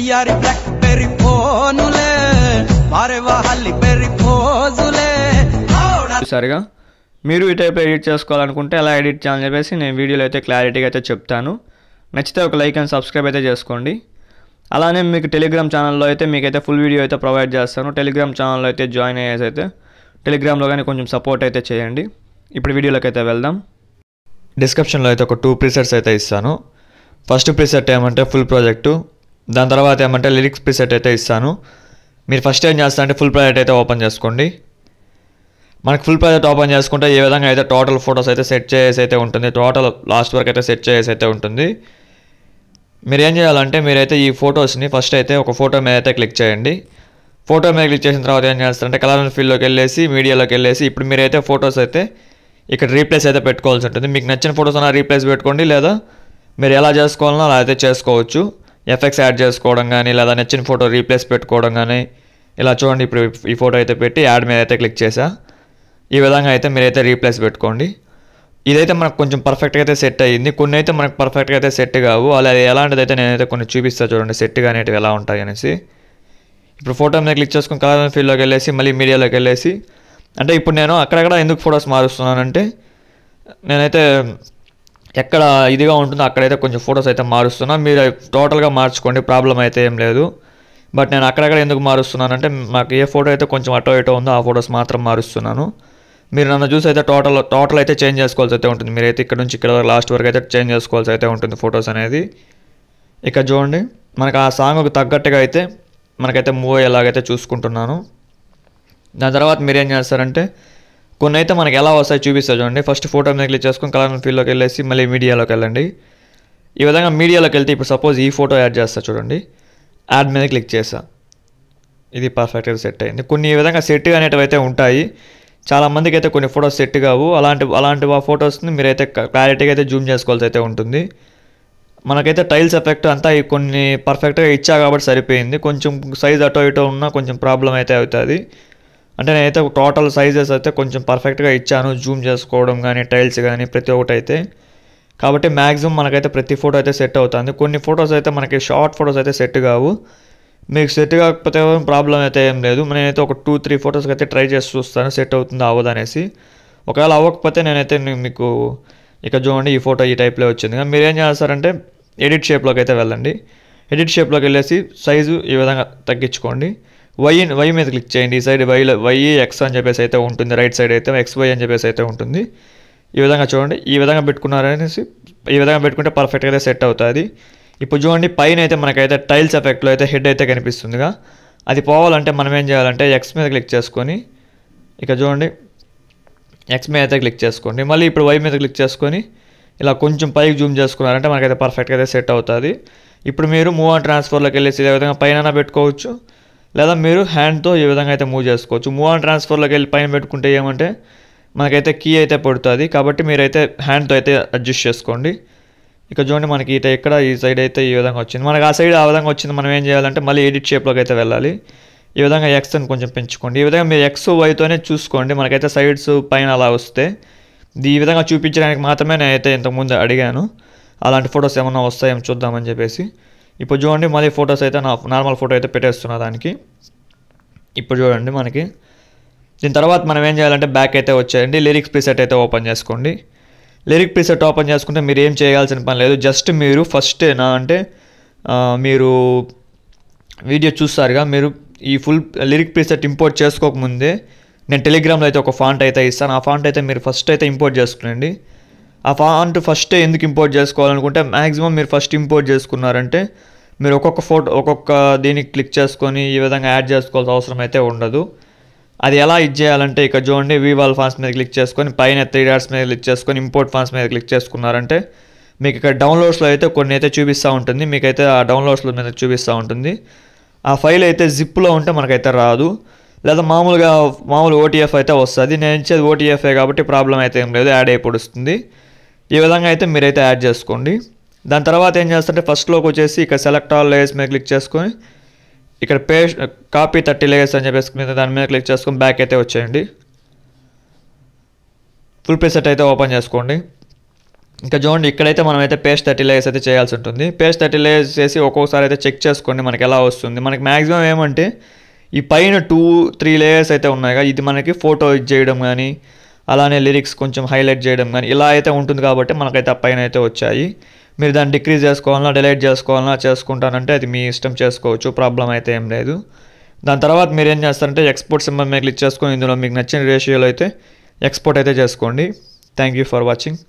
వయ్యారి black berry ఫోనులే మారేవా Halli berry ఫోజులే. సరిగా మీరు ఈ టైప్ ఎడిట్ చేసుకోవాలనుకుంటే ఎలా ఎడిట్ చేయాలని చెప్పేసి నేను వీడియోలో అయితే క్లారిటీగా అయితే చెప్తాను. నచ్చితే ఒక లైక్ అండ్ సబ్స్క్రైబ్ అయితే చేసుకోండి. అలానే మీకు టెలిగ్రామ్ ఛానల్లో అయితే మీకైతే ఫుల్ వీడియో అయితే ప్రొవైడ్ చేస్తాను. టెలిగ్రామ్ ఛానల్లో అయితే జాయిన్ అయ్యేసి అయితే టెలిగ్రామ్లో కానీ కొంచెం సపోర్ట్ అయితే చేయండి. ఇప్పుడు వీడియోలోకి అయితే వెళ్దాం. డిస్క్రిప్షన్లో అయితే ఒక 2 ప్రీసెట్స్ అయితే ఇస్తాను. ఫస్ట్ ప్రీసెట్ ఏమంటే ఫుల్ ప్రాజెక్టు, దాని తర్వాత ఏమంటే లిరిక్స్ ప్రీసెట్ అయితే ఇస్తాను. మీరు ఫస్ట్ ఏం చేస్తారంటే ఫుల్ ప్రాజెక్ట్ అయితే ఓపెన్ చేసుకోండి. మనకు ఫుల్ ప్రాజెక్ట్ ఓపెన్ చేసుకుంటే ఏ విధంగా అయితే టోటల్ ఫొటోస్ అయితే సెట్ చేసి అయితే ఉంటుంది. టోటల్ లాస్ట్ వరకు అయితే సెట్ చేసి అయితే ఉంటుంది. మీరు ఏం చేయాలంటే మీరైతే ఈ ఫొటోస్ని ఫస్ట్ అయితే ఒక ఫోటో మీద అయితే క్లిక్ చేయండి. ఫోటో మీద క్లిక్ చేసిన తర్వాత ఏం చేస్తారంటే కలర్ అండ్ ఫీల్డ్లోకి వెళ్ళేసి మీడియాలోకి వెళ్ళేసి ఇప్పుడు మీరైతే ఫొటోస్ అయితే ఇక్కడ రీప్లేస్ అయితే పెట్టుకోవాల్సి ఉంటుంది. మీకు నచ్చిన ఫొటోస్ అన్నా రీప్లేస్ పెట్టుకోండి, లేదా మీరు ఎలా చేసుకోవాలన్నా అలా అయితే చేసుకోవచ్చు. ఎఫెక్ట్స్ యాడ్ చేసుకోవడం కానీ, లేదా నచ్చిన ఫోటో రీప్లేస్ పెట్టుకోవడం కానీ. ఇలా చూడండి, ఇప్పుడు ఈ ఫోటో అయితే పెట్టి యాడ్ మీద అయితే క్లిక్ చేసా. ఈ విధంగా అయితే మీరైతే రీప్లేస్ పెట్టుకోండి. ఇదైతే మనకు కొంచెం పర్ఫెక్ట్గా అయితే సెట్ అయ్యింది. కొన్ని అయితే మనకు పర్ఫెక్ట్గా అయితే సెట్ కావు. అలా ఎలాంటిది అయితే నేనైతే కొన్ని చూపిస్తాను చూడండి, సెట్గా అనేటివి ఎలా ఉంటాయి అనేసి. ఇప్పుడు ఫోటో మీద క్లిక్ చేసుకుని కలర్ అండ్ ఫీల్డ్లోకి వెళ్ళేసి మళ్ళీ మీడియాలోకి వెళ్ళేసి, అంటే ఇప్పుడు నేను అక్కడక్కడ ఎందుకు ఫొటోస్ మారుస్తున్నానంటే నేనైతే ఎక్కడ ఇదిగా ఉంటుందో అక్కడైతే కొంచెం ఫొటోస్ అయితే మారుస్తున్నా. మీరు టోటల్గా మార్చుకోండి, ప్రాబ్లం అయితే ఏం లేదు. బట్ నేను అక్కడక్కడ ఎందుకు మారుస్తున్నానంటే నాకు ఏ ఫోటో అయితే కొంచెం అటో ఇటో ఉందో ఆ ఫొటోస్ మాత్రం మారుస్తున్నాను. మీరు నన్ను చూసి అయితే టోటల్ అయితే చేంజ్ చేసుకోవాల్సి అయితే ఉంటుంది. మీరైతే ఇక్కడ నుంచి ఇక్కడ లాస్ట్ వరకు అయితే చేంజ్ చేసుకోవాల్సి అయితే ఉంటుంది ఫొటోస్ అనేది. ఇక్కడ చూడండి, మనకు ఆ సాంగ్కి తగ్గట్టుగా అయితే మనకైతే మూవ్ అయ్యేలాగైతే చూసుకుంటున్నాను. దాని తర్వాత మీరు ఏం చేస్తారంటే కొన్ని అయితే మనకి ఎలా వస్తాయి చూపిస్తారు చూడండి. ఫస్ట్ ఫోటో మీద క్లిక్ చేసుకొని కలర్ అండ్ ఫీల్డ్లోకి వెళ్ళేసి మళ్ళీ మీడియాలోకి వెళ్ళండి. ఈ విధంగా మీడియాలోకి వెళ్తే ఇప్పుడు సపోజ్ ఈ ఫోటో యాడ్ చేస్తా చూడండి, యాడ్ మీద క్లిక్ చేసా. ఇది పర్ఫెక్ట్గా సెట్ అయింది. కొన్ని ఈ విధంగా సెట్ అనేటివి అయితే ఉంటాయి. చాలామందికి అయితే కొన్ని ఫొటోస్ సెట్ కావు. అలాంటి ఫొటోస్ని మీరైతే క్లారిటీగా అయితే జూమ్ చేసుకోవాల్సి అయితే ఉంటుంది. మనకైతే టైల్స్ ఎఫెక్ట్ అంతా కొన్ని పర్ఫెక్ట్గా ఇచ్చా కాబట్టి సరిపోయింది. కొంచెం సైజ్ అటో ఇటో ఉన్నా కొంచెం ప్రాబ్లం అయితే అవుతుంది. అంటే నేనైతే టోటల్ సైజెస్ అయితే కొంచెం పర్ఫెక్ట్గా ఇచ్చాను, జూమ్ చేసుకోవడం కానీ టైల్స్ కానీ ప్రతి ఒక్కటి అయితే. కాబట్టి మ్యాక్సిమం మనకైతే ప్రతి ఫోటో అయితే సెట్ అవుతుంది. కొన్ని ఫొటోస్ అయితే మనకి షార్ట్ ఫొటోస్ అయితే సెట్ కావు. మీకు సెట్ కాకపోతే ప్రాబ్లం అయితే ఏం లేదు. నేనైతే ఒక 2-3 ఫొటోస్కి అయితే ట్రై చేసి చూస్తాను సెట్ అవుతుందో అవ్వదనేసి. ఒకవేళ అవ్వకపోతే నేనైతే మీకు ఇక చూడండి ఈ ఫోటో ఈ టైప్లో వచ్చింది. మీరు ఏం చేస్తారంటే ఎడిట్ షేప్లోకి అయితే వెళ్ళండి. ఎడిట్ షేప్లోకి వెళ్ళేసి సైజు ఈ విధంగా తగ్గించుకోండి. వై మీద క్లిక్ చేయండి. ఈ సైడ్ వై ఎక్స్ అని చెప్పేసి అయితే ఉంటుంది, రైట్ సైడ్ అయితే XY అని చెప్పేసి అయితే ఉంటుంది. ఈ విధంగా చూడండి, ఈ విధంగా పెట్టుకున్నారనేసి ఈ విధంగా పెట్టుకుంటే పర్ఫెక్ట్గా అయితే సెట్ అవుతుంది. ఇప్పుడు చూడండి పైన అయితే మనకైతే టైల్స్ ఎఫెక్ట్లో అయితే హెడ్ అయితే కనిపిస్తుందిగా. అది పోవాలంటే మనం ఏం చేయాలంటే ఎక్స్ మీద క్లిక్ చేసుకొని ఇక చూడండి ఎక్స్ మీద అయితే క్లిక్ చేసుకోండి. మళ్ళీ ఇప్పుడు వై మీద క్లిక్ చేసుకొని ఇలా కొంచెం పైకి జూమ్ చేసుకున్నారంటే మనకైతే పర్ఫెక్ట్గా అయితే సెట్ అవుతుంది. ఇప్పుడు మీరు మూవ్ అండ్ ట్రాన్స్ఫర్లోకి వెళ్ళేసి ఈ విధంగా పైన పెట్టుకోవచ్చు, లేదా మీరు హ్యాండ్తో ఈ విధంగా అయితే మూవ్ చేసుకోవచ్చు. మూవ్ అండ్ ట్రాన్స్ఫర్లోకి వెళ్ళి పైన పెట్టుకుంటే ఏమంటే మనకైతే కీ అయితే పడుతుంది. కాబట్టి మీరైతే హ్యాండ్తో అయితే అడ్జస్ట్ చేసుకోండి. ఇక చూడండి మనకి ఇక్కడ ఈ సైడ్ అయితే ఈ విధంగా వచ్చింది. మనకి ఆ సైడ్ ఆ విధంగా వచ్చింది. మనం ఏం చేయాలంటే మళ్ళీ ఎడిట్ షేప్లోకి అయితే వెళ్ళాలి. ఈ విధంగా ఎక్స్ని కొంచెం పెంచుకోండి. ఈ విధంగా మీరు ఎక్స్ వైతోనే చూసుకోండి. మనకైతే సైడ్స్ పైన అలా వస్తే ఈ విధంగా చూపించడానికి మాత్రమే నేనైతే ఇంతకుముందు అడిగాను. అలాంటి ఫొటోస్ ఏమన్నా వస్తాయేమో చూద్దామని చెప్పేసి. ఇప్పుడు చూడండి మళ్ళీ ఫొటోస్ అయితే నార్మల్ ఫోటో అయితే పెట్టేస్తున్నా దానికి. ఇప్పుడు చూడండి మనకి దీని తర్వాత మనం ఏం చేయాలంటే బ్యాక్ అయితే వచ్చేయండి. లిరిక్స్ ప్రీసెట్ అయితే ఓపెన్ చేసుకోండి. లిరిక్ ప్రీసెట్ ఓపెన్ చేసుకుంటే మీరు ఏం చేయాల్సిన పని లేదు. జస్ట్ మీరు ఫస్ట్ మీరు వీడియో చూస్తారుగా, మీరు ఈ ఫుల్ లిరిక్ ప్రీసెట్ ఇంపోర్ట్ చేసుకోకముందే నేను టెలిగ్రామ్లో అయితే ఒక ఫాంట్ అయితే ఇస్తాను. ఆ ఫాంట్ అయితే మీరు ఫస్ట్ అయితే ఇంపోర్ట్ చేసుకునండి. ఆ ఫాంట్ ఫస్ట్ ఎందుకు ఇంపోర్ట్ చేసుకోవాలనుకుంటే మ్యాక్సిమం మీరు ఫస్ట్ ఇంపోర్ట్ చేసుకున్నారంటే మీరు ఒక్కొక్క దీనికి క్లిక్ చేసుకొని ఈ విధంగా యాడ్ చేసుకోవాల్సిన అవసరం అయితే ఉండదు. అది ఎలా చేయాలంటే ఇక్కడ చూడండి వీవాల్ ఫాన్స్ మీద క్లిక్ చేసుకొని పైన 3 డాట్స్ మీద క్లిక్ చేసుకొని ఇంపోర్ట్ ఫాన్స్ మీద క్లిక్ చేసుకున్నారంటే మీకు ఇక్కడ డౌన్లోడ్స్లో అయితే కొన్ని అయితే చూపిస్తూ ఉంటుంది. మీకైతే ఆ డౌన్లోడ్స్లో మీద చూపిస్తూ ఉంటుంది. ఆ ఫైల్ అయితే జిప్లో ఉంటే మనకైతే రాదు, లేదా మామూలు OTF అయితే వస్తుంది. నేను ఇచ్చేది OTFే కాబట్టి ప్రాబ్లం అయితే ఏం లేదు, యాడ్ అయిపోతుంది. ఈ విధంగా అయితే మీరైతే యాడ్ చేసుకోండి. దాని తర్వాత ఏం చేస్తారంటే ఫస్ట్లోకి వచ్చేసి ఇక్కడ సెలెక్ట్ ఆల్ లేయర్స్ మీద క్లిక్ చేసుకొని ఇక్కడ పేస్ట్ కాపీ 30 లేయర్స్ అని చెప్పేసి దాని మీద క్లిక్ చేసుకొని బ్యాక్ అయితే వచ్చేయండి. ఫుల్ ప్రీసెట్ అయితే ఓపెన్ చేసుకోండి. ఇంకా చూడండి ఇక్కడైతే మనమైతే పేస్ట్ 30 లేయర్స్ అయితే చేయాల్సి ఉంటుంది. పేస్ట్ 30 లేయర్స్ చేసి ఒక్కొక్కసారి అయితే చెక్ చేసుకోండి మనకి ఎలా వస్తుంది. మనకి మ్యాక్సిమం ఏమంటే ఈ పైన 2-3 లేయర్స్ అయితే ఉన్నాయి కదా, ఇది మనకి ఫోటో చేయడం కానీ అలానే లిరిక్స్ కొంచెం హైలైట్ చేయడం కానీ ఇలా అయితే ఉంటుంది కాబట్టి మనకైతే ఆ పైన అయితే వచ్చాయి. మీరు దాన్ని డిక్రీజ్ చేసుకోవాలన్నా డిలీట్ చేసుకోవాలన్నా చేసుకుంటానంటే అది మీ ఇష్టం, చేసుకోవచ్చు, ప్రాబ్లం అయితే ఏం లేదు. దాని తర్వాత మీరు ఏం చేస్తారంటే ఎక్స్పోర్ట్ సింబల్ మీద క్లిక్ చేసుకొని ఇందులో మీకు నచ్చిన రేషియోలో అయితే ఎక్స్పోర్ట్ అయితే చేసుకోండి. Thank you for watching.